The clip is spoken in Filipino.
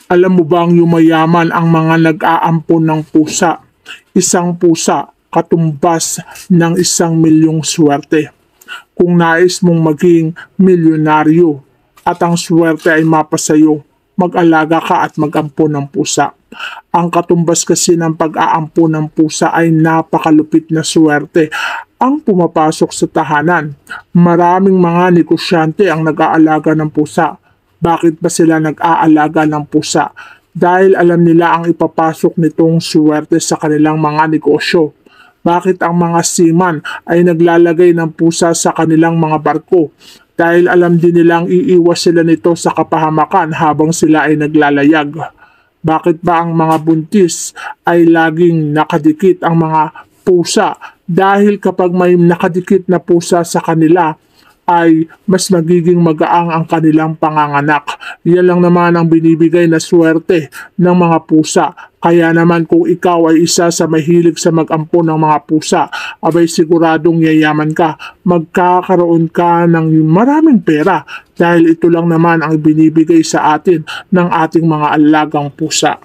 Alam mo bang yumayaman ang mga nag-aampon ng pusa? Isang pusa, katumbas ng 1 milyong swerte. Kung nais mong maging milyonaryo at ang swerte ay mapasayo, mag-alaga ka at mag-ampon ng pusa. Ang katumbas kasi ng pag-aampon ng pusa ay napakalupit na swerte ang pumapasok sa tahanan. Maraming mga negosyante ang nag-aalaga ng pusa. Bakit ba sila nag-aalaga ng pusa? Dahil alam nila ang ipapasok nitong swerte sa kanilang mga negosyo. Bakit ang mga seaman ay naglalagay ng pusa sa kanilang mga barko? Dahil alam din nilang iiwas sila nito sa kapahamakan habang sila ay naglalayag. Bakit ba ang mga buntis ay laging nakadikit ang mga pusa? Dahil kapag may nakadikit na pusa sa kanila, ay mas magiging magaang ang kanilang panganganak. Yan lang naman ang binibigay na swerte ng mga pusa. Kaya naman kung ikaw ay isa sa mahilig sa mag-ampon ng mga pusa, abay siguradong yayaman ka. Magkakaroon ka ng maraming pera dahil ito lang naman ang binibigay sa atin ng ating mga alagang pusa.